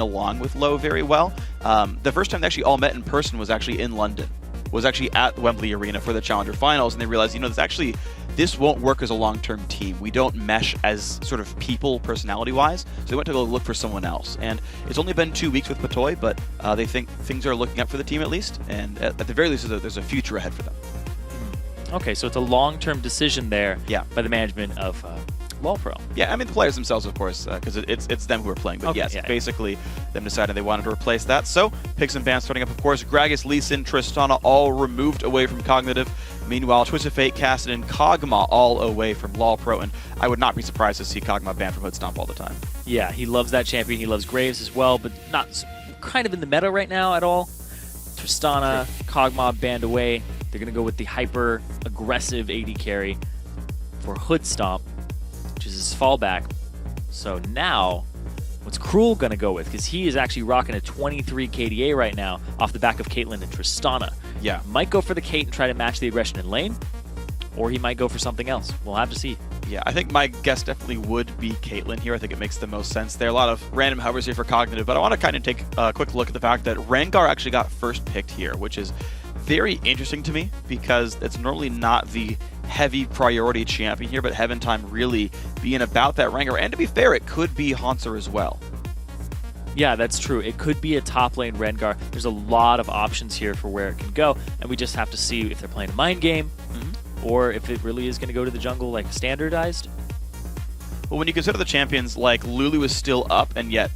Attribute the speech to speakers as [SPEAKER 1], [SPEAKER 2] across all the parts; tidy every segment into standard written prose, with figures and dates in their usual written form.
[SPEAKER 1] along with Low very well. The first time they actually all met in person was actually in London, was actually at Wembley Arena for the Challenger Finals, and they realized, this won't work as a long-term team. We don't mesh as sort of people personality-wise, so they went to go look for someone else. And it's only been 2 weeks with Patoy, but they think things are looking up for the team at least, and at the very least, there's a future ahead for them.
[SPEAKER 2] Okay, so it's a long-term decision there by the management of LoLPro.
[SPEAKER 1] Yeah, I mean the players themselves, of course, because it's them who are playing. But yes, basically them deciding they wanted to replace that. So picks and bans starting up, of course. Gragas, Lee Sin, Tristana all removed away from Cognitive. Meanwhile, Twisted Fate, Cassidy, and Kog'Maw all away from LoLPro. And I would not be surprised to see Kog'Maw banned from Hood Stomp all the time. Yeah,
[SPEAKER 2] he loves that champion. He loves Graves as well, but not kind of in the meta right now at all. Tristana, Kog'Maw banned away. They're going to go with the hyper-aggressive AD carry for Hood Stomp, which is his fallback. So now, what's Cruel going to go with? Because he is actually rocking a 23 KDA right now off the back of Caitlyn and Tristana.
[SPEAKER 1] Yeah.
[SPEAKER 2] Might go for the Kate and try to match the aggression in lane, or he might go for something else. We'll have to see.
[SPEAKER 1] Yeah, I think my guess definitely would be Caitlyn here. I think it makes the most sense there. A lot of random hovers here for Cognitive, but I want to kind of take a quick look at the fact that Rengar actually got first picked here, which is very interesting to me because it's normally not the heavy priority champion here, but Heaven Time really being about that Rengar. And to be fair, it could be Hanser as well.
[SPEAKER 2] Yeah, that's true. It could be a top lane Rengar. There's a lot of options here for where it can go, and we just have to see if they're playing a mind game or if it really is going to go to the jungle like standardized.
[SPEAKER 1] Well, when you consider the champions, like Lulu is still up, and yet,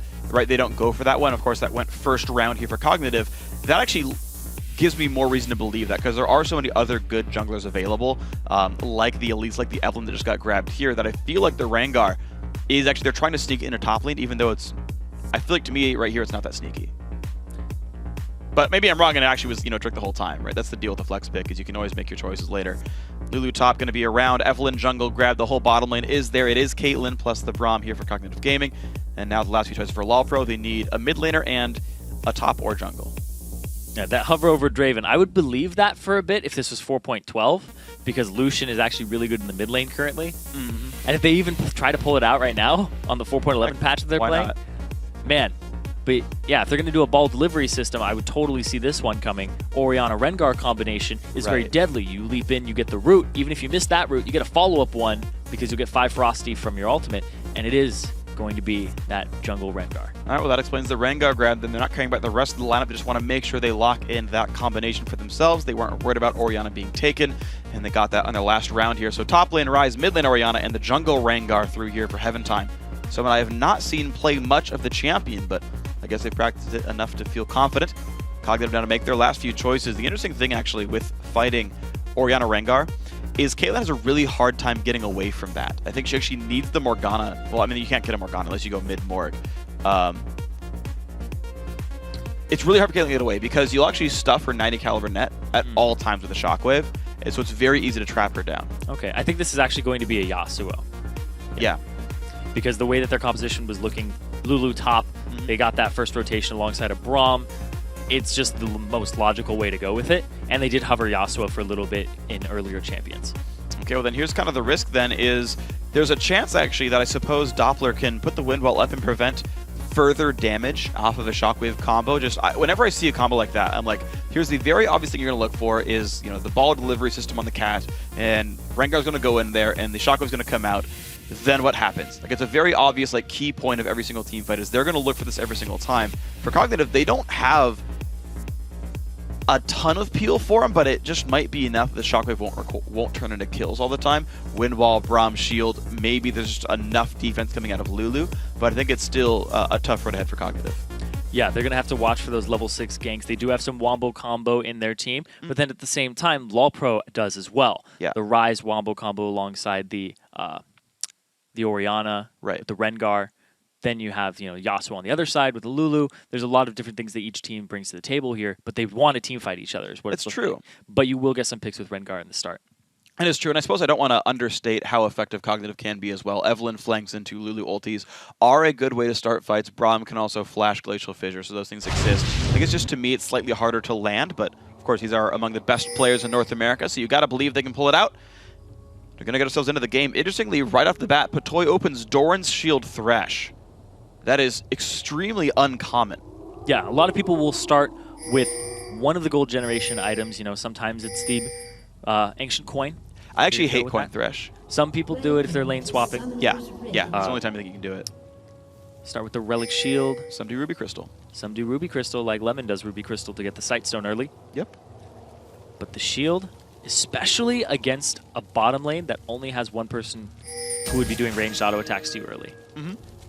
[SPEAKER 1] they don't go for that one. Of course, that went first round here for Cognitive. That actually gives me more reason to believe that, because there are so many other good junglers available, like the elites, like the Evelynn that just got grabbed here, that I feel like the Rengar is actually, they're trying to sneak in a top lane, even though I feel like to me right here it's not that sneaky. But maybe I'm wrong and it actually was, trick the whole time, right? That's the deal with the flex pick, is you can always make your choices later. Lulu top going to be around. Evelynn jungle, grab the whole bottom lane is there. It is Caitlyn plus the Braum here for Cognitive Gaming. And now the last few choices for LoLPro, they need a mid laner and a top or jungle.
[SPEAKER 2] Yeah, that hover over Draven, I would believe that for a bit if this was 4.12, because Lucian is actually really good in the mid lane currently. And if they even try to pull it out right now on the 4.11 patch that they're playing, man. But yeah, if they're going to do a ball delivery system, I would totally see this one coming. Orianna Rengar combination is very deadly. You leap in, you get the root. Even if you miss that root, you get a follow-up one because you'll get 5 Frosty from your ultimate, and it is going to be that jungle Rengar.
[SPEAKER 1] All right, well, that explains the Rengar grab. Then they're not caring about the rest of the lineup. They just want to make sure they lock in that combination for themselves. They weren't worried about Orianna being taken, and they got that on their last round here. So top lane Ryze, mid lane Orianna, and the jungle Rengar through here for Heaven Time. Someone I have not seen play much of the champion, but I guess they've practiced it enough to feel confident. Cognitive now to make their last few choices. The interesting thing, actually, with fighting Orianna Rengar is Caitlyn has a really hard time getting away from that. I think she actually needs the Morgana. Well, I mean, you can't get a Morgana unless you go mid-Morg. It's really hard for Caitlyn to get away because you'll actually stuff her 90 caliber net at all times with a Shockwave, and so it's very easy to trap her down.
[SPEAKER 2] Okay, I think this is actually going to be a Yasuo.
[SPEAKER 1] Yeah.
[SPEAKER 2] Because the way that their composition was looking, Lulu top, they got that first rotation alongside a Braum. It's just the most logical way to go with it. And they did hover Yasuo for a little bit in earlier champions.
[SPEAKER 1] Okay, well then here's kind of the risk then is there's a chance actually that I suppose Doppler can put the wind wall up and prevent further damage off of a Shockwave combo. Whenever I see a combo like that, I'm like, here's the very obvious thing you're going to look for is, the ball delivery system on the cat, and Rengar's going to go in there, and the Shockwave's going to come out. Then what happens? Like, it's a very obvious key point of every single team fight is they're going to look for this every single time. For Cognitive, they don't have a ton of peel for them, but it just might be enough that Shockwave won't turn into kills all the time. Wind wall, Braum, shield, maybe there's just enough defense coming out of Lulu, but I think it's still a tough road ahead for Cognitive.
[SPEAKER 2] Yeah, they're going to have to watch for those level 6 ganks. They do have some Wombo combo in their team, but then at the same time, LoLPro does as well.
[SPEAKER 1] Yeah.
[SPEAKER 2] The Ryze Wombo combo alongside the Orianna, with the Rengar. Then you have, Yasuo on the other side with the Lulu. There's a lot of different things that each team brings to the table here, but they want to team fight each other is what it's true. But you will get some picks with Rengar in the start.
[SPEAKER 1] It is true, and I suppose I don't want to understate how effective Cognitive can be as well. Evelynn flanks into Lulu ultis are a good way to start fights. Braum can also flash Glacial Fissure, so those things exist. I think it's just, to me, it's slightly harder to land, but of course, these are among the best players in North America, so you got to believe they can pull it out. They're going to get ourselves into the game. Interestingly, right off the bat, Patoy opens Doran's Shield Thresh. that is extremely uncommon.
[SPEAKER 2] Yeah, a lot of people will start with one of the gold generation items. You know, sometimes it's the ancient coin.
[SPEAKER 1] I actually hate coin thresh.
[SPEAKER 2] Some people do it if they're lane swapping.
[SPEAKER 1] Yeah, yeah. It's the only time I think you can do it.
[SPEAKER 2] Start with the relic shield.
[SPEAKER 1] Some do ruby crystal.
[SPEAKER 2] Some do ruby crystal, like Lemon does ruby crystal to get the sightstone early.
[SPEAKER 1] Yep.
[SPEAKER 2] But the shield, especially against a bottom lane that only has one person who would be doing ranged auto attacks to you early.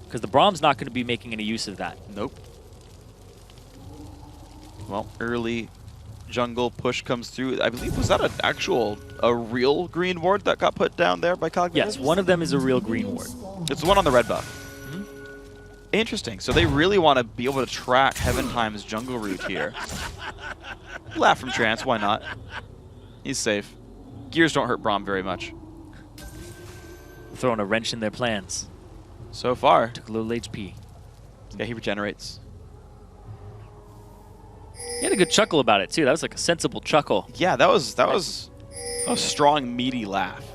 [SPEAKER 2] Because the Braum's not going to be making any use of that.
[SPEAKER 1] Nope. Well, early jungle push comes through. I believe, was that a real green ward that got put down there by COG?
[SPEAKER 2] Yes, one of them is a real green ward.
[SPEAKER 1] It's the one on the red buff. Interesting. So they really want to be able to track Heaven Time's jungle route here. Laugh from Trance, why not? He's safe. Gears don't hurt Braum very much.
[SPEAKER 2] Throwing a wrench in their plans.
[SPEAKER 1] So far.
[SPEAKER 2] Took a little HP.
[SPEAKER 1] Yeah, he regenerates.
[SPEAKER 2] He had a good chuckle about it, too. That was like a sensible chuckle.
[SPEAKER 1] Yeah, that was a strong, meaty laugh.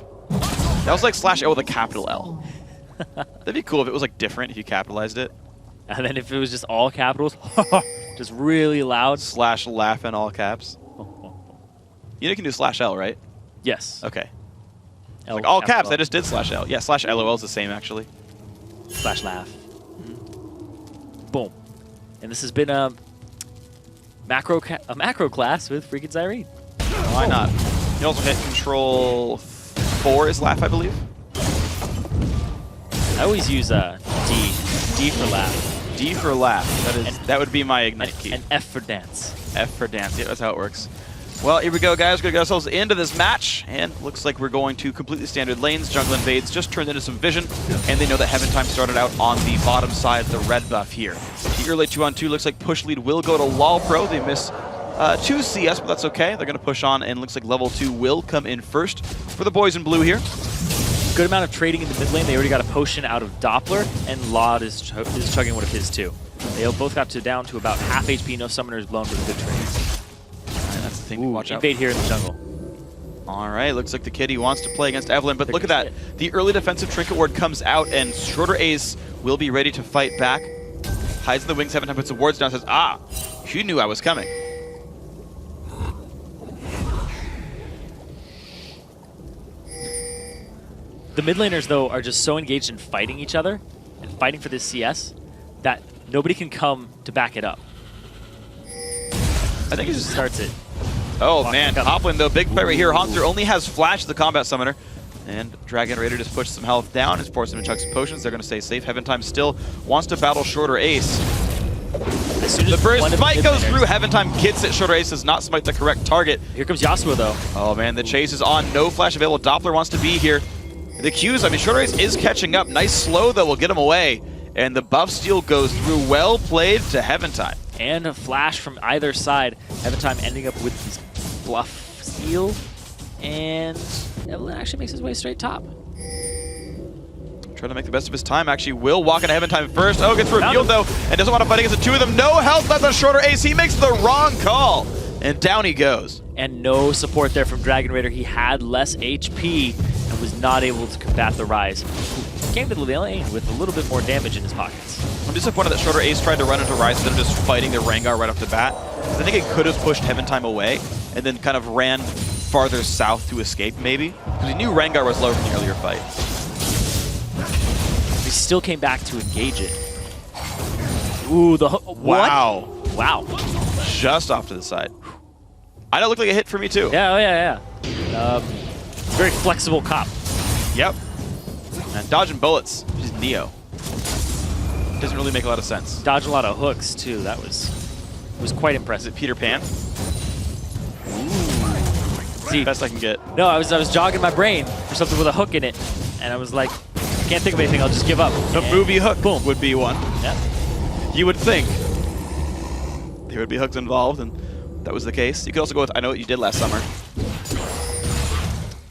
[SPEAKER 1] That was like /L with a capital L. That'd be cool if it was like different if you capitalized it.
[SPEAKER 2] And then if it was just all capitals, just really loud.
[SPEAKER 1] /laugh in all caps. You know you can do /L, right?
[SPEAKER 2] Yes.
[SPEAKER 1] Okay.
[SPEAKER 2] L
[SPEAKER 1] Like all caps,
[SPEAKER 2] L.
[SPEAKER 1] I just did /L. Yeah, /LOL is the same actually.
[SPEAKER 2] /laugh. Boom. And this has been a macro class with freaking Zirene.
[SPEAKER 1] Why not? You also hit control 4 is laugh, I believe.
[SPEAKER 2] I always use D for laugh.
[SPEAKER 1] D for laugh. That would be my ignite key.
[SPEAKER 2] And F for dance.
[SPEAKER 1] F for dance. Yeah, that's how it works. Well, here we go, guys. We're going to get ourselves into this match, and looks like we're going to completely standard lanes. Jungle Invades just turned into some vision, and they know that Heaven Time started out on the bottom side, the red buff here. The early 2-on-2 looks like push lead will go to LoLPro. They miss 2 CS, but that's okay. They're going to push on, and looks like level 2 will come in first for the boys in blue here.
[SPEAKER 2] Good amount of trading in the mid lane. They already got a potion out of Doppler, and Laud is chugging one of his too. They both got down to about half HP. No summoners blown for the good trade.
[SPEAKER 1] And that's the thing to watch out.
[SPEAKER 2] Invade here in the jungle.
[SPEAKER 1] All right, looks like the Kitty wants to play against Evelyn, but look at that. The early defensive Trinket Ward comes out, and Schroeder Ace will be ready to fight back. Hides in the wings, Heaven Time puts the wards down, says, ah, you knew I was coming.
[SPEAKER 2] The mid laners, though, are just so engaged in fighting each other and fighting for this CS that nobody can come to back it up.
[SPEAKER 1] I think he just
[SPEAKER 2] starts it.
[SPEAKER 1] Oh, man. Top lane, though. Big fight right here. Haunter only has Flash, the combat summoner. And Dragon Raider just pushed some health down. It's forced him to chug some potions. They're going to stay safe. Heaven Time still wants to battle Shorter Ace. The first smite goes through. Heaven Time gets it. Shorter Ace does not smite the correct target.
[SPEAKER 2] Here comes Yasuo, though.
[SPEAKER 1] Oh, man. The chase is on. No Flash available. Doppler wants to be here. The Qs, I mean, Shorter Ace is catching up. Nice slow, though, will get him away. And the buff steal goes through. Well played to Heaven Time.
[SPEAKER 2] And a flash from either side. Heaven Time ending up with this bluff steal. And Evelyn actually makes his way straight top.
[SPEAKER 1] Trying to make the best of his time. Actually, will walk into Heaven Time first. Oh, gets revealed, though, and doesn't want to fight against the two of them. No health left on Shorter Ace. He makes the wrong call. And down he goes.
[SPEAKER 2] And no support there from Dragon Raider. He had less HP and was not able to combat the Rise. Came to the lane with a little bit more damage in his pockets.
[SPEAKER 1] I'm disappointed that Shorter Ace tried to run into Rise instead of just fighting the Rengar right off the bat. I think it could have pushed Heaven Time away and then kind of ran farther south to escape, maybe. Because he knew Rengar was low from the earlier fight.
[SPEAKER 2] He still came back to engage it. Ooh, the
[SPEAKER 1] wow.
[SPEAKER 2] What? Wow.
[SPEAKER 1] Just off to the side. I know, looked like a hit for me too.
[SPEAKER 2] Yeah, oh yeah. Very flexible cop.
[SPEAKER 1] Yep. And dodging bullets. She's Neo. Doesn't really make a lot of sense.
[SPEAKER 2] Dodged a lot of hooks too. That was quite impressive.
[SPEAKER 1] Peter Pan.
[SPEAKER 2] See,
[SPEAKER 1] best I can get.
[SPEAKER 2] No, I was jogging my brain for something with a hook in it, and I was like, can't think of anything. I'll just give up.
[SPEAKER 1] The movie Hook
[SPEAKER 2] boom.
[SPEAKER 1] Would be one.
[SPEAKER 2] Yeah.
[SPEAKER 1] You would think there would be hooks involved, and that was the case. You could also go with I Know What You Did Last Summer.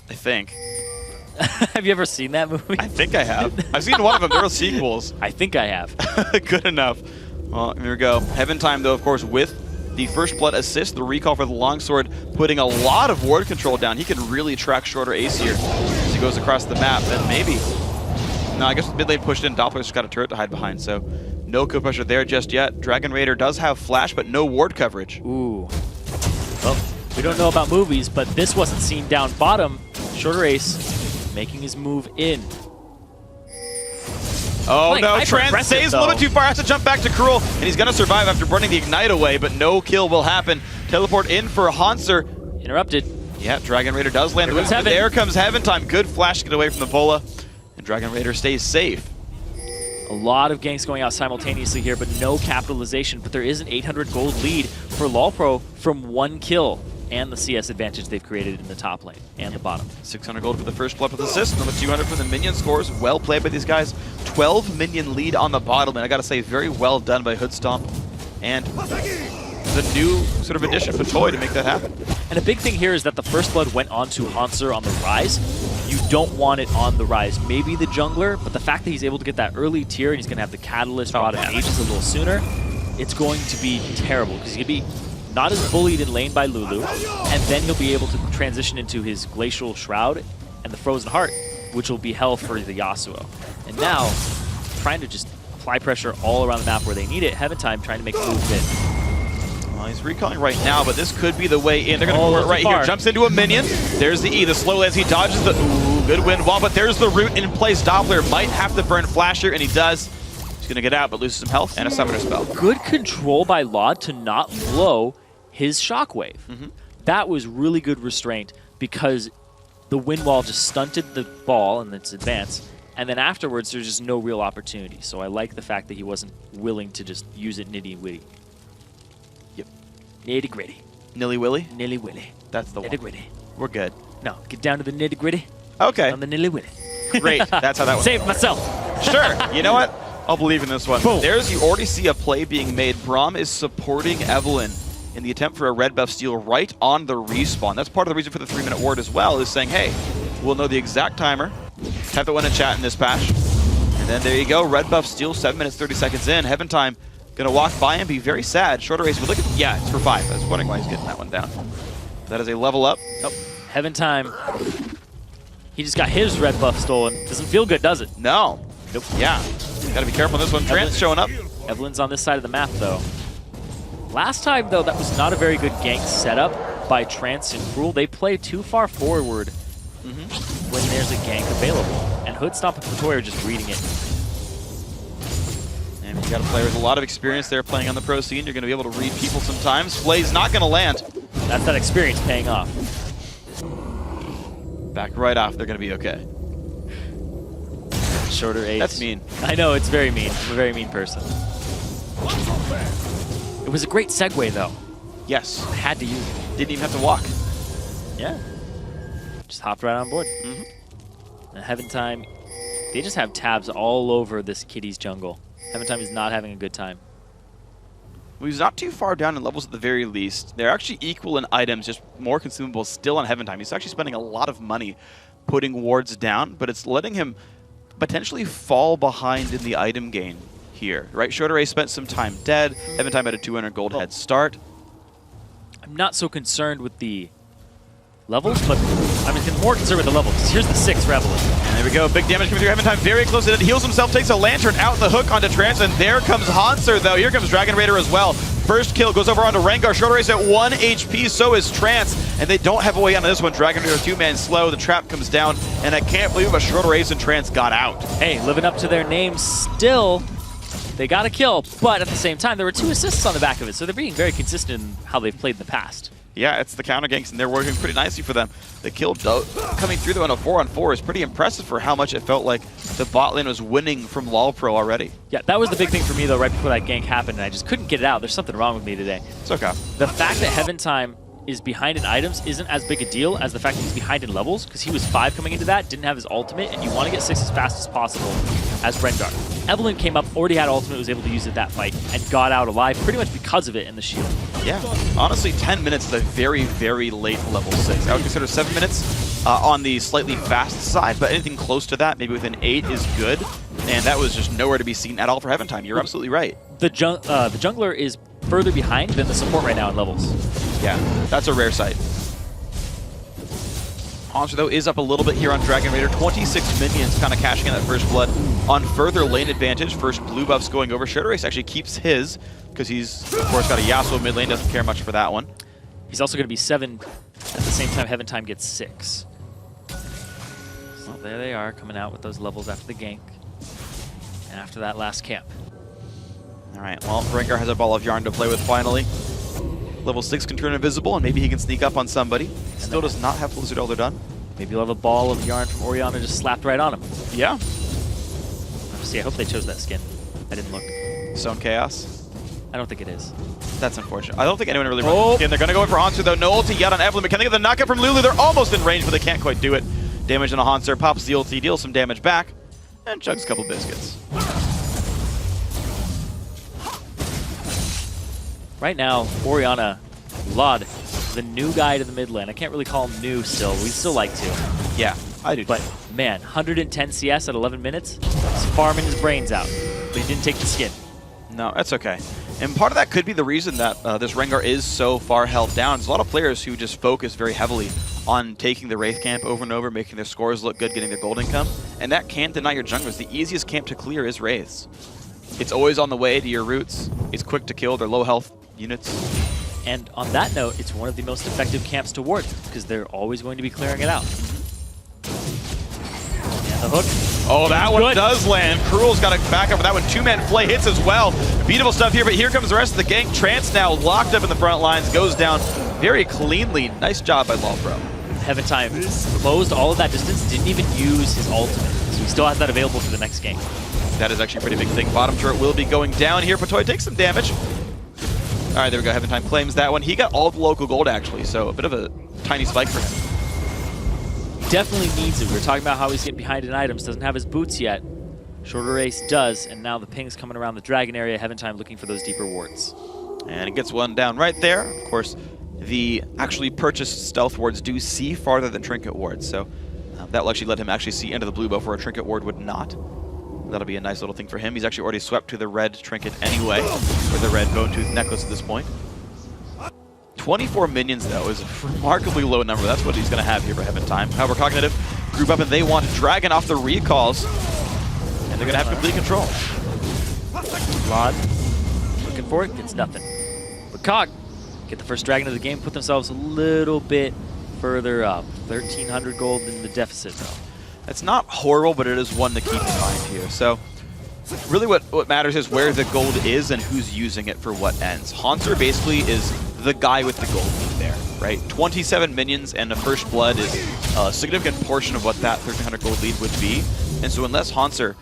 [SPEAKER 1] I think.
[SPEAKER 2] Have you ever seen that movie?
[SPEAKER 1] I think I have. I've seen one of them. There were sequels.
[SPEAKER 2] I think I have.
[SPEAKER 1] Good enough. Well, here we go. Heaven Time, though, of course, with the First Blood assist, the recall for the longsword, putting a lot of ward control down. He can really track Shorter Ace here as he goes across the map, and maybe. No, I guess mid lane pushed in. Doppler's just got a turret to hide behind, so No kill pressure there just yet. Dragon Raider does have flash, but no ward coverage.
[SPEAKER 2] Ooh. Well, we don't know about movies, but this wasn't seen down bottom. Shorter Ace making his move in.
[SPEAKER 1] Oh no, Trance stays a little bit too far, has to jump back to Cruel, and he's gonna survive after burning the Ignite away, but no kill will happen. Teleport in for Hanser.
[SPEAKER 2] Interrupted.
[SPEAKER 1] Yeah, Dragon Raider does land the win, but there comes Heaven Time. Good flash to get away from the Bola, and Dragon Raider stays safe.
[SPEAKER 2] A lot of ganks going out simultaneously here, but no capitalization. But there is an 800 gold lead for LoLPro from 1 kill and the CS advantage they've created in the top lane and the bottom. 600
[SPEAKER 1] gold for the first blood with assist, another 200 for the minion scores. Well played by these guys. 12 minion lead on the bottom, and I gotta say, very well done by Hoodstomp. And the new sort of addition for Toy to make that happen.
[SPEAKER 2] And a big thing here is that the first blood went on to Hanser on the rise. You don't want it on the rise. Maybe the jungler, but the fact that he's able to get that early tier and he's going to have the catalyst rod of ages a little sooner, it's going to be terrible because he's going to be not as bullied in lane by Lulu, and then he'll be able to transition into his Glacial Shroud and the Frozen Heart, which will be hell for the Yasuo. And now, trying to just apply pressure all around the map where they need it, Heaven Time trying to make a move in.
[SPEAKER 1] Well, he's recalling right now, but this could be the way in. They're going to go right here. Jumps into a minion. There's the E. The slow as he dodges the... Ooh, good wind wall, but there's the root in place. Doppler might have to burn Flash here, and he does. He's going to get out, but loses some health and a Summoner Spell.
[SPEAKER 2] Good control by Laud to not blow his Shockwave. That was really good restraint because the wind wall just stunted the ball in its advance, and then afterwards there's just no real opportunity. So I like the fact that he wasn't willing to just use it nitty-witty. Nitty-gritty.
[SPEAKER 1] Nilly-willy?
[SPEAKER 2] Nilly-willy.
[SPEAKER 1] That's the one.
[SPEAKER 2] Nitty-gritty.
[SPEAKER 1] We're good.
[SPEAKER 2] No, get down to the nitty-gritty.
[SPEAKER 1] Okay.
[SPEAKER 2] On the nilly-willy.
[SPEAKER 1] Great. That's how that went.
[SPEAKER 2] Save myself.
[SPEAKER 1] Sure. You know what? I'll believe in this one.
[SPEAKER 2] Boom.
[SPEAKER 1] You already see a play being made. Braum is supporting Evelynn in the attempt for a red buff steal right on the respawn. That's part of the reason for the 3-minute ward as well, is saying, hey, we'll know the exact timer. Type that one in chat in this patch. And then there you go. Red buff steal, 7 minutes, 30 seconds in. Heaven Time gonna walk by and be very sad. Shorter race, but look at, yeah, it's for 5. I was wondering why he's getting that one down. That is a level up. Nope.
[SPEAKER 2] Heaven Time. He just got his red buff stolen. Doesn't feel good, does it?
[SPEAKER 1] No. Nope. Yeah. Gotta be careful on this one. Trance showing up.
[SPEAKER 2] Evelynn's on this side of the map, though. Last time, though, that was not a very good gank setup by Trance and Cruel. They play too far forward when there's a gank available. And Hoodstomp and Toy are just reading it.
[SPEAKER 1] And you got a player with a lot of experience there playing on the pro scene. You're going to be able to read people sometimes. Flay's not going to land.
[SPEAKER 2] That's that experience paying off.
[SPEAKER 1] Back right off. They're going to be okay.
[SPEAKER 2] Shorter Ace.
[SPEAKER 1] That's mean.
[SPEAKER 2] I know, it's very mean. I'm a very mean person. It was a great segue, though.
[SPEAKER 1] Yes.
[SPEAKER 2] I had to use it.
[SPEAKER 1] Didn't even have to walk.
[SPEAKER 2] Yeah. Just hopped right on board. And Heaven Time, they just have tabs all over this Kitty's jungle. Heaven Time is not having a good time.
[SPEAKER 1] Well, he's not too far down in levels at the very least. They're actually equal in items, just more consumable still on Heaven Time. He's actually spending a lot of money putting wards down, but it's letting him potentially fall behind in the item gain here, right? Shorter Ray spent some time dead. Heaven Time had a 200 gold head start.
[SPEAKER 2] I'm not so concerned with the levels, but I'm more concerned with the levels. Here's the 6 Revelant.
[SPEAKER 1] And there we go. Big damage coming through. Heaven Time very close to it. Heals himself, takes a lantern out the hook onto Trance, and there comes Hanser, though. Here comes Dragon Raider as well. First kill goes over onto Rengar. Shorter Race at 1 HP, so is Trance, and they don't have a way out of this one. Dragon Raider 2-man slow. The trap comes down, and I can't believe a Shorter Race and Trance got out.
[SPEAKER 2] Hey, living up to their name still. They got a kill, but at the same time, there were 2 assists on the back of it, so they're being very consistent in how they've played in the past.
[SPEAKER 1] Yeah, it's the counter ganks, and they're working pretty nicely for them. The kill coming through though on a 4-on-4 is pretty impressive for how much it felt like the bot lane was winning from LoLPro already.
[SPEAKER 2] Yeah, that was the big thing for me though, right before that gank happened, and I just couldn't get it out. There's something wrong with me today.
[SPEAKER 1] It's okay.
[SPEAKER 2] The fact that Heaven Time is behind in items isn't as big a deal as the fact that he's behind in levels, because he was 5 coming into that, didn't have his ultimate, and you want to get 6 as fast as possible as Rengar. Evelynn came up, already had ultimate, was able to use it that fight, and got out alive pretty much because of it in the shield.
[SPEAKER 1] Yeah, honestly, 10 minutes is a very, very late level 6. I would consider 7 minutes on the slightly fast side, but anything close to that, maybe within 8, is good. And that was just nowhere to be seen at all for Heaven Time. You're absolutely right.
[SPEAKER 2] The jungler is further behind than the support right now in levels.
[SPEAKER 1] Yeah, that's a rare sight. Hanser, though, is up a little bit here on Dragon Raider. 26 minions kind of cashing in that first blood on further lane advantage. First blue buffs going over. Shredder actually keeps his because he's, of course, got a Yasuo mid lane. Doesn't care much for that one.
[SPEAKER 2] He's also going to be 7 at the same time Heaven Time gets 6. So there they are, coming out with those levels after the gank. And after that last camp.
[SPEAKER 1] All right, well, Rengar has a ball of yarn to play with finally. Level 6 can turn invisible, and maybe he can sneak up on somebody. Still does not have Blizzard Elder done.
[SPEAKER 2] Maybe you'll have a ball of yarn from Orianna just slapped right on him.
[SPEAKER 1] Yeah.
[SPEAKER 2] See, I hope they chose that skin. I didn't look.
[SPEAKER 1] Stone Chaos?
[SPEAKER 2] I don't think it is.
[SPEAKER 1] That's unfortunate. I don't think anyone really runs the skin. They're going to go in for Hanser, though. No ulti yet on Evelyn, but can they get the knockup from Lulu? They're almost in range, but they can't quite do it. Damage on a Hanser. Pops the ulti, deals some damage back, and chugs a couple biscuits.
[SPEAKER 2] Right now, Orianna, Lod, the new guy to the mid lane. I can't really call him new still. We still like to.
[SPEAKER 1] Yeah, I do.
[SPEAKER 2] But man, 110 CS at 11 minutes. He's farming his brains out. But he didn't take the skin.
[SPEAKER 1] No, that's okay. And part of that could be the reason that this Rengar is so far held down. There's a lot of players who just focus very heavily on taking the Wraith camp over and over, making their scores look good, getting their gold income. And that can't deny your junglers. The easiest camp to clear is Wraiths. It's always on the way to your roots. It's quick to kill. They're low health units.
[SPEAKER 2] And on that note, it's one of the most effective camps to ward because they're always going to be clearing it out. And the hook.
[SPEAKER 1] Oh, that one does land. Cruel's got to back up with that one. Two-man play hits as well. Beatable stuff here, but here comes the rest of the gang. Trance now locked up in the front lines, goes down very cleanly. Nice job by LoLPro.
[SPEAKER 2] Heaven Time closed all of that distance, didn't even use his ultimate. So he still has that available for the next game.
[SPEAKER 1] That is actually a pretty big thing. Bottom turret will be going down here. Patoy takes some damage. All right, there we go. Heaven Time claims that one. He got all the local gold, actually, so a bit of a tiny spike for him.
[SPEAKER 2] Definitely needs it. We were talking about how he's getting behind in items, doesn't have his boots yet. Shorter race does, and now the ping's coming around the Dragon area. Heaven Time looking for those deeper wards.
[SPEAKER 1] And it gets one down right there. Of course, the actually purchased stealth wards do see farther than trinket wards, so that will actually let him actually see into the blue buff where a trinket ward would not. That'll be a nice little thing for him. He's actually already swept to the red trinket anyway, or the red bone tooth necklace at this point. 24 minions, though, is a remarkably low number. That's what he's going to have here for Heaven Time. However, Cognitive group up, and they want Dragon off the recalls, and they're going to have complete control.
[SPEAKER 2] Lod looking for it, gets nothing. But Cog get the first Dragon of the game, put themselves a little bit further up. 1,300 gold in the deficit, though.
[SPEAKER 1] It's not horrible, but it is one to keep in mind here. So really what matters is where the gold is and who's using it for what ends. Hanser basically is the guy with the gold lead there, right? 27 minions and a first blood is a significant portion of what that 1,300 gold lead would be. And so unless Hanser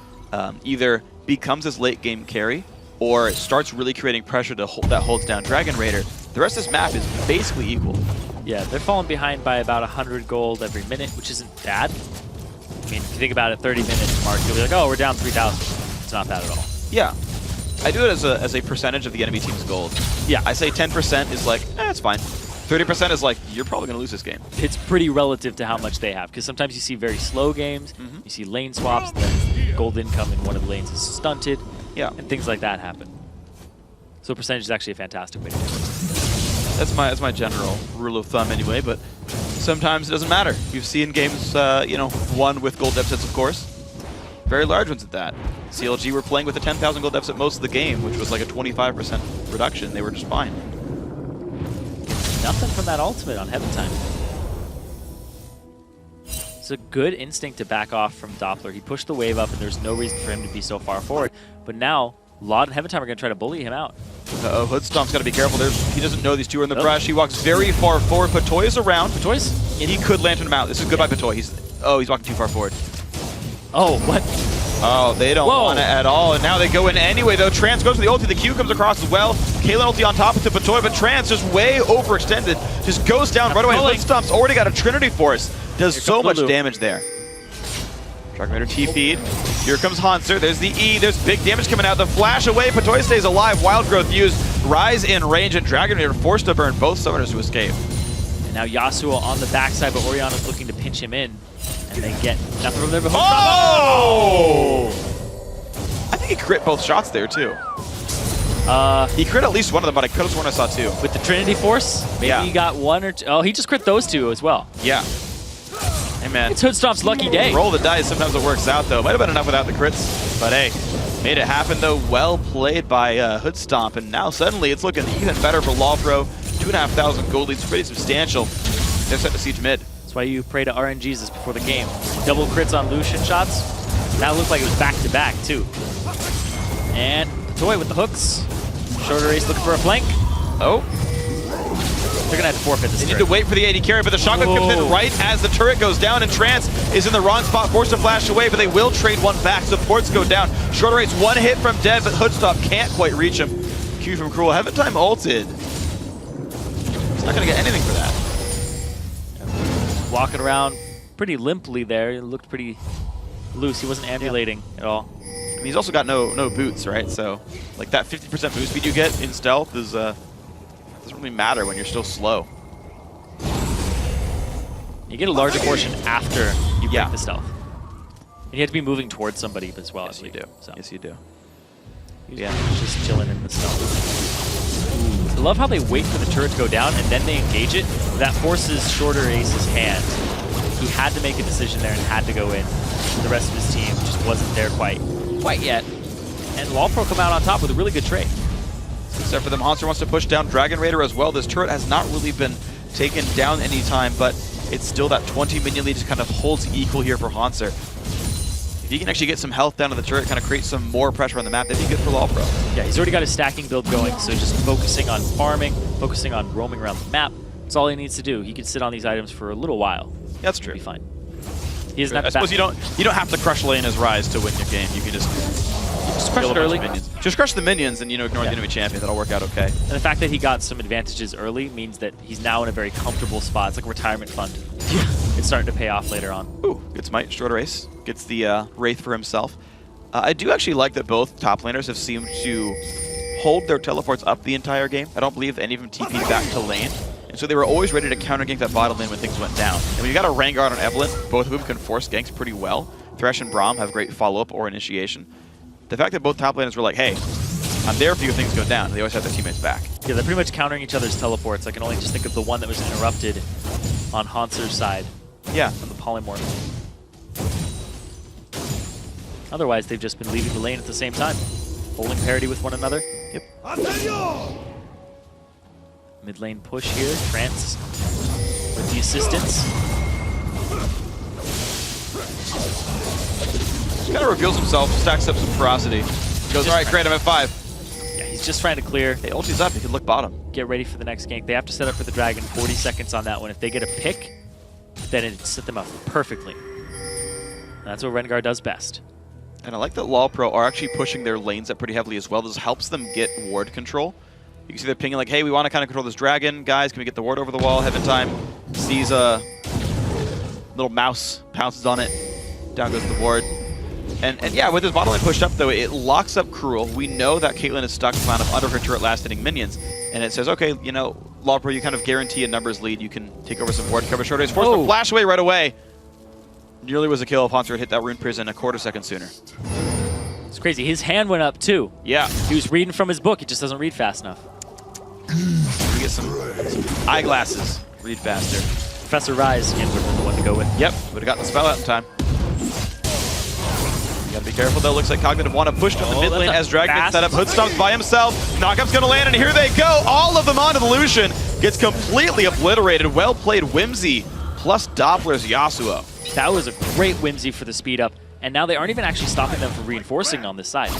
[SPEAKER 1] either becomes his late game carry or starts really creating pressure that holds down Dragon Raider, the rest of this map is basically equal.
[SPEAKER 2] Yeah, they're falling behind by about 100 gold every minute, which isn't bad. I mean, if you think about it, 30 minutes mark, you'll be like, oh, we're down 3,000. It's not bad at all.
[SPEAKER 1] Yeah. I do it as a percentage of the enemy team's gold. Yeah, I say 10% is like, it's fine. 30% is like, you're probably going to lose this game.
[SPEAKER 2] It's pretty relative to how much they have, because sometimes you see very slow games, you see lane swaps, and then gold income in one of the lanes is stunted, and things like that happen. So percentage is actually a fantastic way to do it.
[SPEAKER 1] That's my general rule of thumb anyway, but sometimes it doesn't matter. You've seen games, won with gold deficits, of course. Very large ones at that. CLG were playing with a 10,000 gold deficit most of the game, which was like a 25% reduction. They were just fine.
[SPEAKER 2] Nothing from that ultimate on Heaven Time. It's a good instinct to back off from Doppler. He pushed the wave up, and there's no reason for him to be so far forward. But now, Lod and Heaven Time are going to try to bully him out.
[SPEAKER 1] Hoodstomp's got to be careful. He doesn't know these two are in the brush. He walks very far forward. Patoy's around.
[SPEAKER 2] Patoy's?
[SPEAKER 1] And he could lantern him out. This is good by Patoy. He's walking too far forward.
[SPEAKER 2] Oh, what?
[SPEAKER 1] Oh, they don't want it at all. And now they go in anyway, though. Trance goes to the ulti. The Q comes across as well. Kalen ulti on top of Patoy, but Trance just way overextended. Just goes down right away. Hoodstomp's already got a Trinity Force. Does so much damage there. Dragon Raider T-feed. Here comes Hanser. There's the E. There's big damage coming out. The flash away. Patoy stays alive. Wild Growth used. Rise in range, and Dragon Raider forced to burn both summoners to escape.
[SPEAKER 2] And now Yasuo on the backside, but Orianna's looking to pinch him in. And they get nothing from there. But
[SPEAKER 1] oh! I think he crit both shots there, too. He crit at least one of them, but I could have sworn I saw two.
[SPEAKER 2] With the Trinity Force? Maybe he got one or two. Oh, he just crit those two as well.
[SPEAKER 1] Yeah. Hey, man.
[SPEAKER 2] It's Hoodstomp's lucky day.
[SPEAKER 1] Roll the dice. Sometimes it works out, though. Might have been enough without the crits. But, hey, made it happen, though. Well played by Hoodstomp. And now, suddenly, it's looking even better for LoLPro. 2,500 gold leads. Pretty substantial. They're set to siege mid.
[SPEAKER 2] That's why you pray to RNGesus before the game. Double crits on Lucian shots. That looked like it was back-to-back, too. And Toy with the hooks. Shorter Ace looking for a flank.
[SPEAKER 1] Oh.
[SPEAKER 2] They're going to have to forfeit this
[SPEAKER 1] They
[SPEAKER 2] turret.
[SPEAKER 1] need to wait for the AD carry, but the shotgun comes in right as the turret goes down, and Trance is in the wrong spot, forced to flash away, but they will trade one back. Supports go down. Shorter Ace, one hit from dead, but Hoodstop can't quite reach him. Q from Cruel. Heaven Time ulted. He's not going to get anything for that.
[SPEAKER 2] Walking around pretty limply there. He looked pretty loose. He wasn't ambulating at all.
[SPEAKER 1] I mean, he's also got no boots, right? So, like, that 50% move speed you get in stealth is doesn't really matter when you're still slow.
[SPEAKER 2] You get a larger portion after you break
[SPEAKER 1] Yeah.
[SPEAKER 2] the stealth. And you have to be moving towards somebody as well.
[SPEAKER 1] Yes, you do.
[SPEAKER 2] So.
[SPEAKER 1] Yes, you do.
[SPEAKER 2] He's
[SPEAKER 1] Yeah.
[SPEAKER 2] just chilling in the stealth. I love how they wait for the turret to go down and then they engage it. That forces Shorter Ace's hand. He had to make a decision there and had to go in. The rest of his team just wasn't there quite yet. And LoLPro come out on top with a really good trade.
[SPEAKER 1] Except for them, Hanser wants to push down Dragon Raider as well. This turret has not really been taken down any time, but it's still that 20 minion lead just kind of holds equal here for Hanser. If he can actually get some health down to the turret, kind of create some more pressure on the map, that'd be good for LoLPro.
[SPEAKER 2] Yeah, he's already got his stacking build going, so just focusing on farming, focusing on roaming around the map. That's all he needs to do. He can sit on these items for a little while.
[SPEAKER 1] That's true.
[SPEAKER 2] He'll be fine. He doesn't have
[SPEAKER 1] I
[SPEAKER 2] to
[SPEAKER 1] suppose you don't have to crush lane as Rise to win your game. You can just
[SPEAKER 2] crush
[SPEAKER 1] kill a
[SPEAKER 2] it
[SPEAKER 1] bunch
[SPEAKER 2] early.
[SPEAKER 1] of minions. Just crush the minions and ignore the enemy champion. That'll work out okay.
[SPEAKER 2] And the fact that he got some advantages early means that he's now in a very comfortable spot. It's like a retirement fund. Yeah. It's starting to pay off later on.
[SPEAKER 1] Ooh, good smite. Shorter Ace gets the Wraith for himself. I do actually like that both top laners have seemed to hold their teleports up the entire game. I don't believe any of them TP'd back to lane. And so they were always ready to counter gank that bottom lane when things went down. And when you got a Rengar on Evelynn, both of whom can force ganks pretty well. Thresh and Braum have great follow-up or initiation. The fact that both top laners were like, hey, I'm there for you if things go down. They always have their teammates back.
[SPEAKER 2] Yeah, they're pretty much countering each other's teleports. I can only just think of the one that was interrupted on Hanser's side.
[SPEAKER 1] Yeah.
[SPEAKER 2] On the polymorph. Otherwise, they've just been leaving the lane at the same time. Holding parity with one another.
[SPEAKER 1] Yep.
[SPEAKER 2] Mid lane push here. Trance with the assistance.
[SPEAKER 1] Just kind of reveals himself, stacks up some ferocity. Goes, all right, great, I'm at 5.
[SPEAKER 2] Yeah, he's just trying to clear.
[SPEAKER 1] Hey, ulti's up, he can look bottom.
[SPEAKER 2] Get ready for the next gank. They have to set up for the dragon. 40 seconds on that one. If they get a pick, then it set them up perfectly. And that's what Rengar does best.
[SPEAKER 1] And I like that LoLPro are actually pushing their lanes up pretty heavily as well. This helps them get ward control. You can see they're pinging like, hey, we want to kind of control this dragon. Guys, can we get the ward over the wall? Heaven Time sees a little mouse, pounces on it. Down goes the ward. And yeah, with his bottom lane pushed up, though, it locks up Cruel. We know that Caitlyn is stuck kind of under her turret last hitting minions. And it says, okay, you know, LoLPro, you kind of guarantee a numbers lead. You can take over some ward cover. Short Ace forced to flash away right away. Nearly was a kill if Hanser had hit that rune prison a quarter second sooner.
[SPEAKER 2] It's crazy. His hand went up, too.
[SPEAKER 1] Yeah.
[SPEAKER 2] He was reading from his book. He just doesn't read fast enough.
[SPEAKER 1] We get some eyeglasses. Read faster.
[SPEAKER 2] Professor Rise again would have been the one to go with.
[SPEAKER 1] Yep, would have gotten the spell out in time. You gotta be careful though. Looks like Cognitive want to push to the mid lane as Dragon gets set up. Hoodstomp's by himself. Knockup's gonna land, and here they go. All of them onto the Lucian. Gets completely obliterated. Well played, Whimsy plus Doppler's Yasuo.
[SPEAKER 2] That was a great Whimsy for the speed up. And now they aren't even actually stopping them from reinforcing on this side.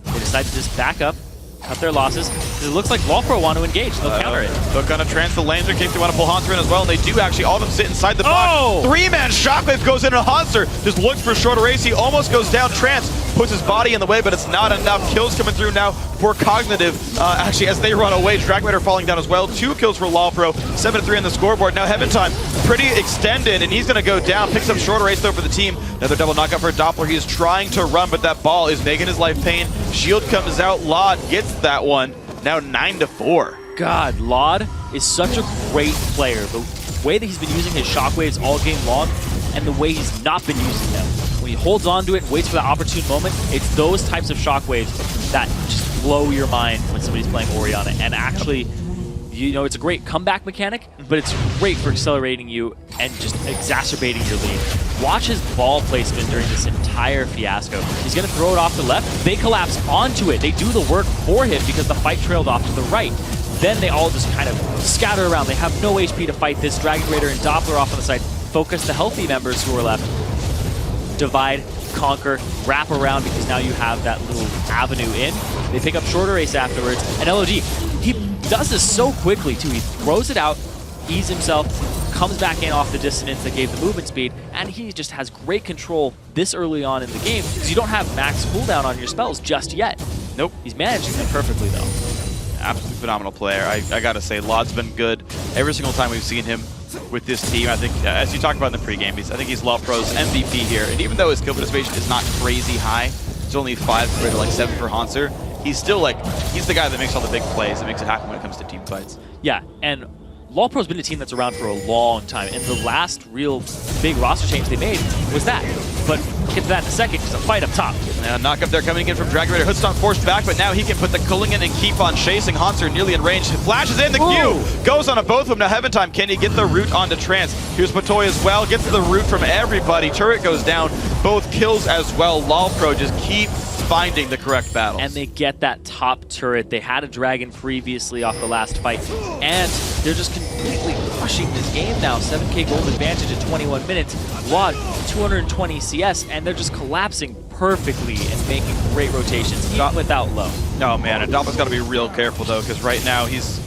[SPEAKER 2] They decide to just back up, cut their losses, because it looks like LoLPro want to engage. They'll counter it.
[SPEAKER 1] They're going to transfer the lanes in case they want to pull Hanser in as well, and they do actually. All of them sit inside the box.
[SPEAKER 2] Oh!
[SPEAKER 1] 3-man Shockwave goes in, and Hanser just looks for Shorter Ace. He almost goes down. Trance puts his body in the way, but it's not enough. Kills coming through now for Cognitive. Actually, as they run away, Dragon Raider falling down as well. 2 kills for LoLPro, 7-3 on the scoreboard. Now Heaven Time, pretty extended, and he's going to go down. Picks up Shorter Ace though for the team. Another double knockup for Doppler. He is trying to run, but that ball is making his life pain. Shield comes out. Laud gets that one. Now 9-4.
[SPEAKER 2] God, Laud is such a great player. The way that he's been using his shockwaves all game long, and the way he's not been using them. When he holds on to it and waits for that opportune moment, it's those types of shockwaves that just blow your mind when somebody's playing Orianna. And actually, You know, it's a great comeback mechanic, but it's great for accelerating you and just exacerbating your lead. Watch his ball placement during this entire fiasco. He's going to throw it off the left. They collapse onto it. They do the work for him because the fight trailed off to the right. Then they all just kind of scatter around. They have no HP to fight this. Dragon Raider and Doppler off on the side. Focus the healthy members who are left. Divide, conquer, wrap around because now you have that little avenue in. They pick up shorter ace afterwards. And LOG, he does this so quickly too. He throws it out, eases himself, comes back in off the dissonance that gave the movement speed, and he just has great control this early on in the game because you don't have max cooldown on your spells just yet.
[SPEAKER 1] Nope.
[SPEAKER 2] He's managing them perfectly though.
[SPEAKER 1] Absolutely phenomenal player. I gotta say, Lod's been good every single time we've seen him with this team. I think, as you talked about in the pregame, I think he's LoLPro's MVP here. And even though his kill participation is not crazy high, it's only 5 compared to like 7 for Hanser, he's still like, he's the guy that makes all the big plays, that makes it happen when it comes to team fights.
[SPEAKER 2] Yeah, and LoLPro's been a team that's around for a long time, and the last real big roster change they made was that. But get to that in a second, because a fight up top.
[SPEAKER 1] Knock up there coming in from Dragon Raider. Hoodstomp forced back, but now he can put the culling in and keep on chasing. Hanser nearly in range. Flashes in, the Q goes on a both of them. Now Heaven Time, can he get the root onto Trance? Here's Patoy as well, gets the root from everybody. Turret goes down, both kills as well. LoLPro just keep finding the correct battles.
[SPEAKER 2] And they get that top turret. They had a dragon previously off the last fight, and they're just completely crushing this game now. 7k gold advantage in 21 minutes. Lod, 220 CS, and they're just collapsing perfectly and making great rotations, even without low.
[SPEAKER 1] Oh man, and Doppler's got to be real careful though, because right now he's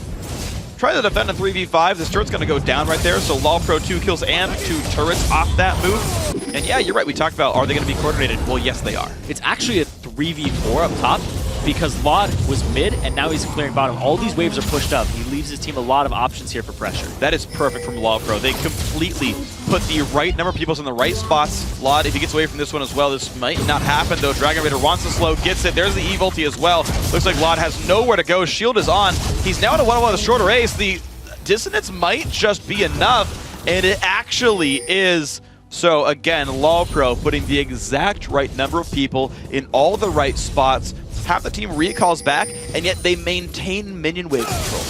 [SPEAKER 1] trying to defend a 3v5. This turret's going to go down right there, so LoLPro 2 kills and 2 turrets off that move. And yeah, you're right, we talked about, are they going to be coordinated? Well, yes, they are.
[SPEAKER 2] It's actually a 3v4 up top because Lod was mid and now he's clearing bottom. All these waves are pushed up. He leaves his team a lot of options here for pressure.
[SPEAKER 1] That is perfect from LoLPro. They completely put the right number of people in the right spots. Lod, if he gets away from this one as well, this might not happen though. Dragon Raider wants to slow, gets it. There's the E-ulti as well. Looks like Lod has nowhere to go. Shield is on. He's now at a 1-1 with a shorter ace. The dissonance might just be enough, and it actually is. So again, LoLPro putting the exact right number of people in all the right spots. Half the team recalls back, and yet they maintain minion wave control.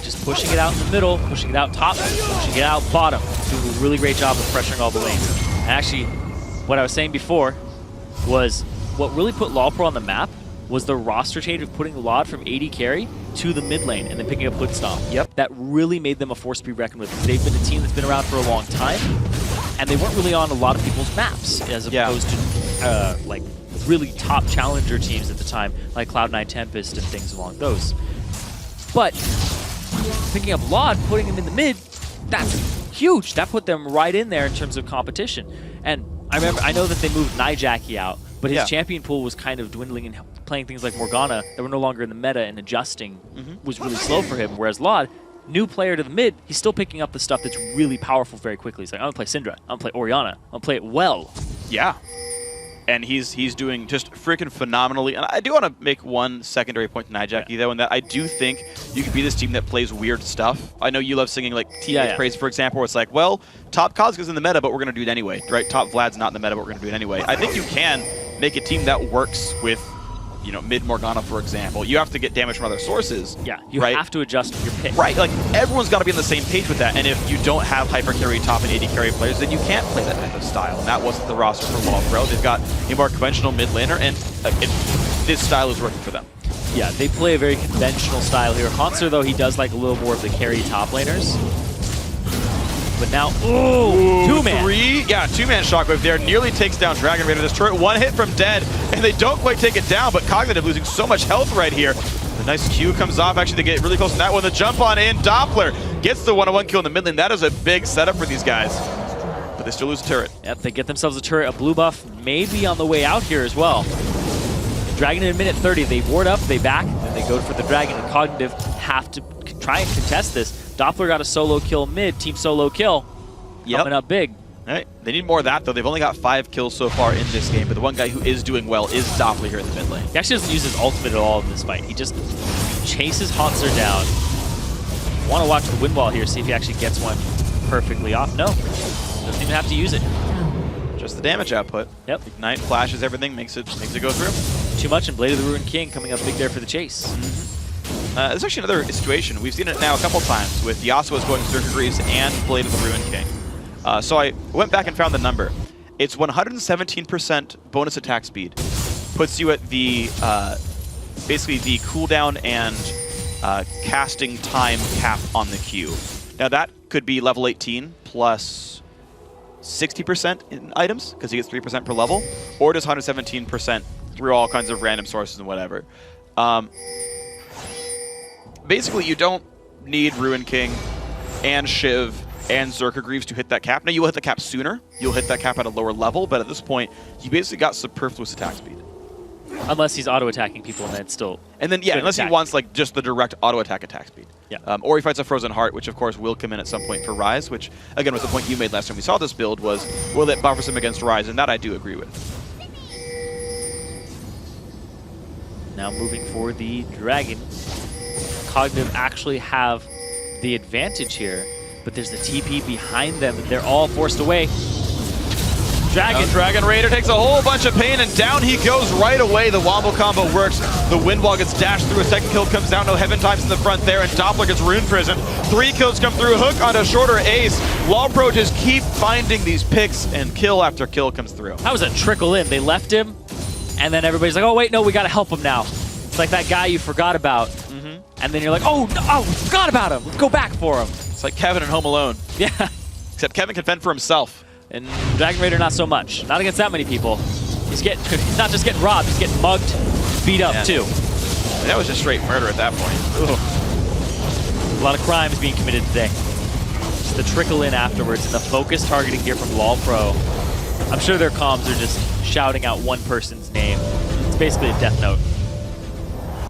[SPEAKER 2] Just pushing it out in the middle, pushing it out top, pushing it out bottom. Doing a really great job of pressuring all the lanes. And actually, what I was saying before was what really put LoLPro on the map was the roster change of putting Lod from AD carry to the mid lane and then picking up Hoodstomp.
[SPEAKER 1] Yep.
[SPEAKER 2] That really made them a force to be reckoned with. They've been a team that's been around for a long time, and they weren't really on a lot of people's maps as opposed to like really top challenger teams at the time, like Cloud9 Tempest and things along those. But picking up Lod, putting him in the mid, that's huge. That put them right in there in terms of competition. And I know that they moved Nijaki out, but his champion pool was kind of dwindling and playing things like Morgana that were no longer in the meta, and adjusting was really slow for him. Whereas Lod, new player to the mid, he's still picking up the stuff that's really powerful very quickly. He's like, I'm gonna play Syndra, I'm gonna play Orianna, I'm gonna play it well.
[SPEAKER 1] Yeah. And he's doing just freaking phenomenally. And I do want to make one secondary point to Nijaki though, and that I do think you could be this team that plays weird stuff. I know you love singing like teammates praise, for example, where it's like, well, top Kozka's in the meta, but we're going to do it anyway, right? Top Vlad's not in the meta, but we're going to do it anyway. I think you can make a team that works with, you know, mid Morgana, for example. You have to get damage from other sources.
[SPEAKER 2] Yeah, you have to adjust your pick.
[SPEAKER 1] Right, like everyone's got to be on the same page with that. And if you don't have hyper carry top and AD carry players, then you can't play that type of style. And that wasn't the roster for LoLPro. They've got a more conventional mid laner, and this style is working for them.
[SPEAKER 2] Yeah, they play a very conventional style here. Hanser, though, he does like a little more of the carry top laners. But now, two-man.
[SPEAKER 1] Two-man shockwave there. Nearly takes down Dragon Raider. This turret, one hit from dead, and they don't quite take it down, but Cognitive losing so much health right here. The nice Q comes off. Actually, they get really close to that one. The jump on in. Doppler gets the 1-on-1 kill in the mid lane. That is a big setup for these guys. But they still lose a turret.
[SPEAKER 2] Yep, they get themselves a turret. A blue buff maybe on the way out here as well. Dragon in minute 30. They ward up, they back, and they go for the Dragon. And Cognitive have to try and contest this. Doppler got a solo kill mid, team solo kill. Coming up big.
[SPEAKER 1] All right. They need more of that, though. They've only got 5 kills so far in this game, but the one guy who is doing well is Doppler here in the mid lane.
[SPEAKER 2] He actually doesn't use his ultimate at all in this fight. He just chases Hanser down. Want to watch the wind wall here, see if he actually gets one perfectly off. No, doesn't even have to use it.
[SPEAKER 1] Just the damage output.
[SPEAKER 2] Yep.
[SPEAKER 1] Ignite flashes everything, makes it go through.
[SPEAKER 2] Too much, and Blade of the Ruined King coming up big there for the chase.
[SPEAKER 1] There's actually another situation. We've seen it now a couple times with Yasuo's going Circuit Greaves and Blade of the Ruined King. So I went back and found the number. It's 117% bonus attack speed. Puts you at the, basically the cooldown and casting time cap on the Q. Now that could be level 18 plus 60% in items, because he gets 3% per level, or just 117% through all kinds of random sources and whatever. Basically, you don't need Ruined King and Shiv and Zerka Greaves to hit that cap. Now, you will hit the cap sooner. You'll hit that cap at a lower level, but at this point, you basically got superfluous attack speed.
[SPEAKER 2] Unless he's auto-attacking people and then it's still...
[SPEAKER 1] And then, yeah, unless he wants like just the direct auto-attack attack speed.
[SPEAKER 2] Yeah.
[SPEAKER 1] Or he fights a Frozen Heart, which of course will come in at some point for Rise, which, again, was the point you made last time we saw this build, was will it buffers him against Rise, and that I do agree with.
[SPEAKER 2] Now moving for the Dragon. Cognitive actually have the advantage here, but there's the TP behind them. They're all forced away.
[SPEAKER 1] Dragon Raider takes a whole bunch of pain, and down he goes right away. The wombo combo works. The Windwall gets dashed through. A second kill comes down. No Heaven Times in the front there, and Doppler gets Rune Prison. 3 kills come through. Hook on a shorter ace. LoLPro just keep finding these picks, and kill after kill comes through.
[SPEAKER 2] That was a trickle in. They left him, and then everybody's like, oh, wait, no, we got to help him now. It's like that guy you forgot about. And then you're like, oh, no, oh, we forgot about him. Let's go back for him.
[SPEAKER 1] It's like Kevin in Home Alone.
[SPEAKER 2] Yeah.
[SPEAKER 1] Except Kevin can fend for himself.
[SPEAKER 2] And Dragon Raider, not so much. Not against that many people. He's not just getting robbed, he's getting mugged, beat up too.
[SPEAKER 1] That was just straight murder at that point.
[SPEAKER 2] Ugh. A lot of crimes being committed today. Just the trickle in afterwards and the focused targeting here from LoLPro. I'm sure their comms are just shouting out one person's name. It's basically a death note.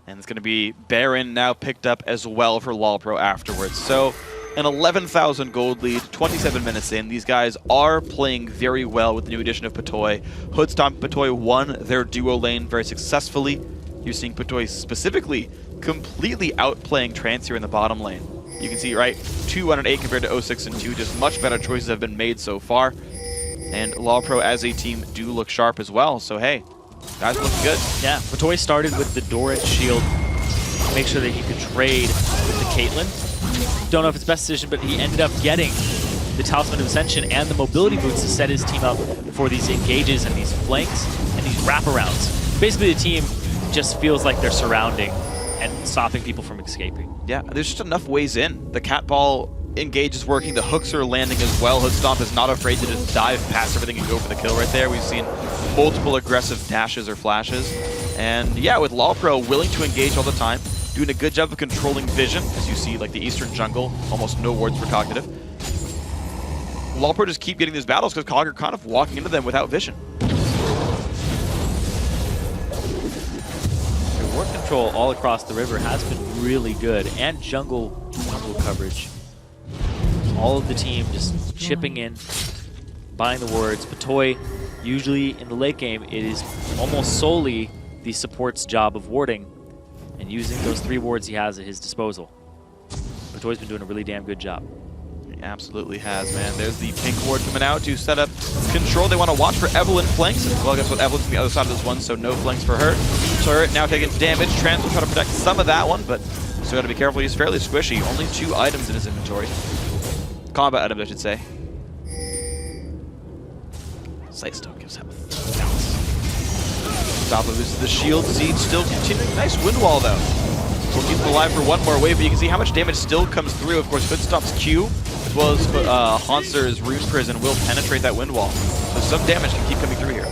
[SPEAKER 1] And it's going to be Baron now picked up as well for LoLPro afterwards. So an 11,000 gold lead, 27 minutes in. These guys are playing very well with the new addition of Patoy. Hoodstomp and Patoy won their duo lane very successfully. You're seeing Patoy specifically completely outplaying Trance here in the bottom lane. You can see, right, 208 compared to 06 and 2. Just much better choices have been made so far. And LoLPro as a team do look sharp as well. So, hey, guys look good.
[SPEAKER 2] Yeah, Patoy started with the Doran shield to make sure that he could trade with the Caitlyn. Don't know if it's best decision, but he ended up getting the Talisman of Ascension and the mobility boots to set his team up for these engages and these flanks and these wraparounds. Basically, the team just feels like they're surrounding and stopping people from escaping.
[SPEAKER 1] Yeah, there's just enough ways in. The cat ball engage is working. The hooks are landing as well. Hoodstomp is not afraid to just dive past everything and go for the kill right there. We've seen multiple aggressive dashes or flashes. And yeah, with LoLPro willing to engage all the time, doing a good job of controlling vision, as you see, like the Eastern jungle, almost no wards for Cognitive. LoLPro just keep getting these battles because COG are kind of walking into them without vision.
[SPEAKER 2] Their ward control all across the river has been really good, and jungle coverage. All of the team just chipping in, buying the wards. Patoy, usually in the late game, it is almost solely the support's job of warding and using those 3 wards he has at his disposal. Patoy's been doing a really damn good job.
[SPEAKER 1] He absolutely has, man. There's the pink ward coming out to set up control. They want to watch for Evelynn flanks. Well, guess what? Evelyn's on the other side of this one, so no flanks for her. Turret now taking damage. Trance will try to protect some of that one, but still got to be careful. He's fairly squishy. Only 2 items in his inventory. Combat items, I should say. Sightstone gives health. Doppler loses the shield. Siege still continuing. Nice wind wall, though. We'll keep him alive for one more wave, but you can see how much damage still comes through. Of course, Hoodstomp's Q, as well as Haunster's Rune Prison, will penetrate that wind wall. So some damage can keep coming through here.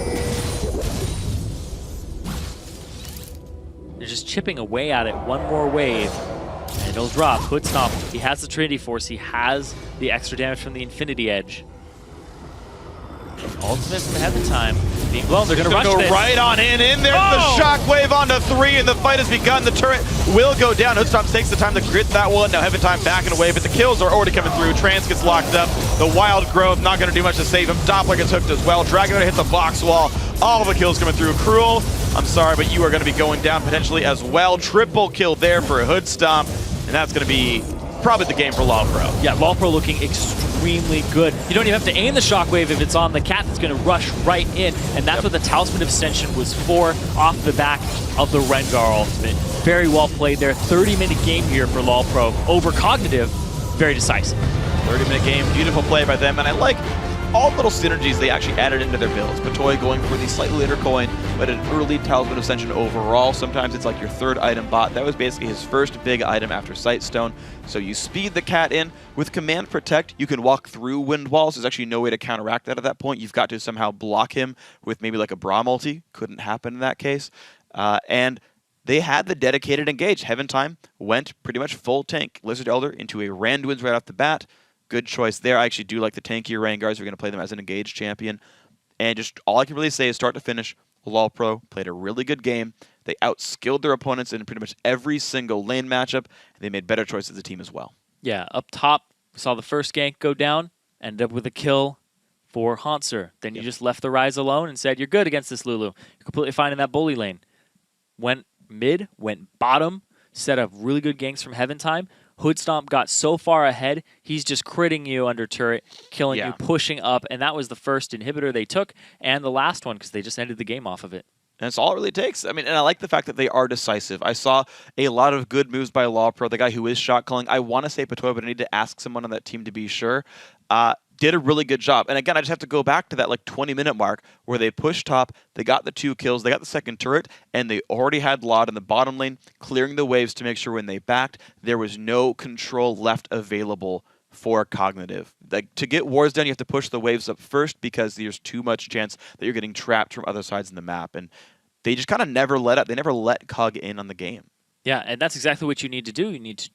[SPEAKER 2] They're just chipping away at it. One more wave, and it'll drop. Hoodstomp, he has the Trinity Force. He has the extra damage from the Infinity Edge. Ultimate ahead of time. Being blown, they're going to rush
[SPEAKER 1] go
[SPEAKER 2] this.
[SPEAKER 1] right on in. There's the shockwave onto 3, and the fight has begun. The turret will go down. Hoodstomp takes the time to grit that one. Now Heaven Time backing away, but the kills are already coming through. Trance gets locked up. The Wild Growth not going to do much to save him. Doppler gets hooked as well. Dragon hit the box wall. All the kills coming through. Cruel, I'm sorry, but you are going to be going down potentially as well. Triple kill there for Hoodstomp, and that's going to be probably the game for LoLPro.
[SPEAKER 2] Yeah, LoLPro looking extremely good. You don't even have to aim the shockwave if it's on the cat that's going to rush right in, and that's what the Talisman of Ascension was for off the back of the Rengar ultimate. Very well played there. 30-minute game here for LoLPro over Cognitive. Very decisive.
[SPEAKER 1] 30-minute game, beautiful play by them, and I like all the little synergies they actually added into their builds. Patoy going for the slightly later coin, but an early Talisman Ascension overall. Sometimes it's like your third item bot. That was basically his first big item after Sightstone. So you speed the cat in. With Command Protect, you can walk through wind walls. There's actually no way to counteract that at that point. You've got to somehow block him with maybe like a Bra multi. Couldn't happen in that case. And they had the dedicated engage. Heaven Time went pretty much full tank. Lizard Elder into a Randuin's right off the bat. Good choice there. I actually do like the tankier Rangars. We're going to play them as an engaged champion. And just all I can really say is start to finish, LoLPro played a really good game. They outskilled their opponents in pretty much every single lane matchup. And they made better choices as a team as well.
[SPEAKER 2] Yeah, up top, we saw the first gank go down, ended up with a kill for Hauntzer. Then you just left the Rise alone and said, you're good against this Lulu. You're completely fine in that bully lane. Went mid, went bottom, set up really good ganks from Heaven Time. Hoodstomp got so far ahead, he's just critting you under turret, killing you, pushing up, and that was the first inhibitor they took, and the last one, because they just ended the game off of it.
[SPEAKER 1] And that's all it really takes. I mean, and I like the fact that they are decisive. I saw a lot of good moves by LoLPro, the guy who is shot calling. I want to say Patoy, but I need to ask someone on that team to be sure. Did a really good job. And again, I just have to go back to that like 20-minute mark where they pushed top, they got the 2 kills, they got the second turret, and they already had Laud in the bottom lane, clearing the waves to make sure when they backed, there was no control left available for Cognitive. Like, to get wars done, you have to push the waves up first because there's too much chance that you're getting trapped from other sides in the map. And they just kind of never let up. They never let COG in on the game.
[SPEAKER 2] Yeah, and that's exactly what you need to do. You need to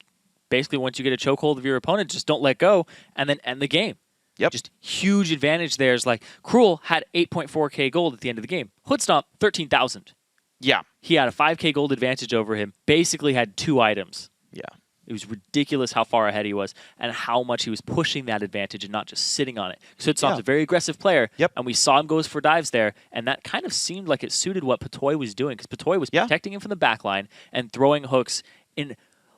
[SPEAKER 2] basically, once you get a chokehold of your opponent, just don't let go and then end the game.
[SPEAKER 1] Yep.
[SPEAKER 2] Just huge advantage there is like Cruel had 8.4k gold at the end of the game. Hoodstomp, 13,000.
[SPEAKER 1] Yeah.
[SPEAKER 2] He had a 5k gold advantage over him, basically had 2 items.
[SPEAKER 1] Yeah.
[SPEAKER 2] It was ridiculous how far ahead he was and how much he was pushing that advantage and not just sitting on it. Hoodstomp's a very aggressive player, and we saw him go for dives there, and that kind of seemed like it suited what Patoy was doing, because Patoy was protecting him from the back line and throwing hooks in.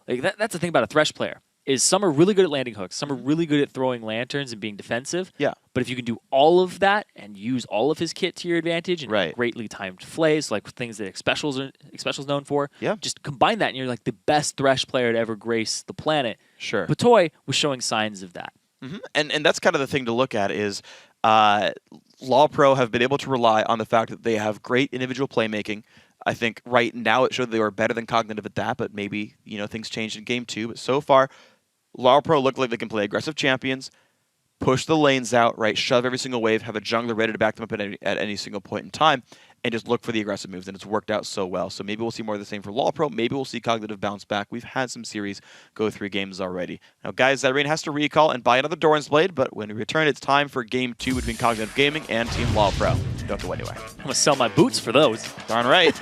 [SPEAKER 2] Like that's the thing about a Thresh player. Is some are really good at landing hooks, some are really good at throwing lanterns and being defensive.
[SPEAKER 1] Yeah.
[SPEAKER 2] But if you can do all of that and use all of his kit to your advantage and greatly timed flays, like things that Xpecial's known for, just combine that and you're like the best Thresh player to ever grace the planet.
[SPEAKER 1] Sure.
[SPEAKER 2] Patoy was showing signs of that.
[SPEAKER 1] And that's kind of the thing to look at is LoLPro have been able to rely on the fact that they have great individual playmaking. I think right now it showed they were better than Cognitive at that, but maybe things changed in Game 2. But so far, LoLPro look like they can play aggressive champions, push the lanes out, shove every single wave, have a jungler ready to back them up at any single point in time, and just look for the aggressive moves, and it's worked out so well. So maybe we'll see more of the same for LoLPro. Maybe we'll see Cognitive bounce back. We've had some series go 3 games already. Now, guys, Zirene has to recall and buy another Doran's Blade, but when we return, it's time for Game 2 between Cognitive Gaming and Team LoLPro. Don't have to go anywhere.
[SPEAKER 2] I'm going to sell my boots for those.
[SPEAKER 1] Darn right.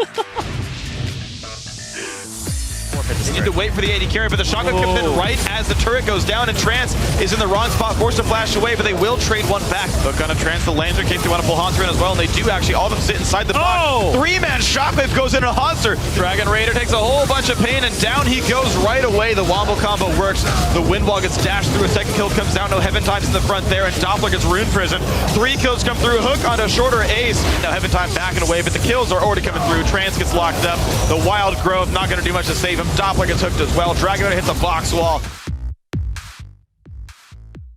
[SPEAKER 1] They need to wait for the AD carry, but the shotgun comes in right as the turret goes down, and Trance is in the wrong spot, forced to flash away, but they will trade one back. Hook on a Trance, the Lancer, in case they want to pull Hauntzer in as well, and they do actually. All of them sit inside the box. 3-man Shockwave goes into Hauntzer. Dragon Raider takes a whole bunch of pain, and down he goes right away. The Wombo combo works. The Windwall gets dashed through. A second kill comes down. No Heaven Time's in the front there, and Doppler gets Rune Prison. 3 kills come through. Hook onto a shorter ace. Now Heaven Time backing away, but the kills are already coming through. Trance gets locked up. The Wild Growth not going to do much to save him. Doppler gets hooked as well. Dragon Raider hits a box wall.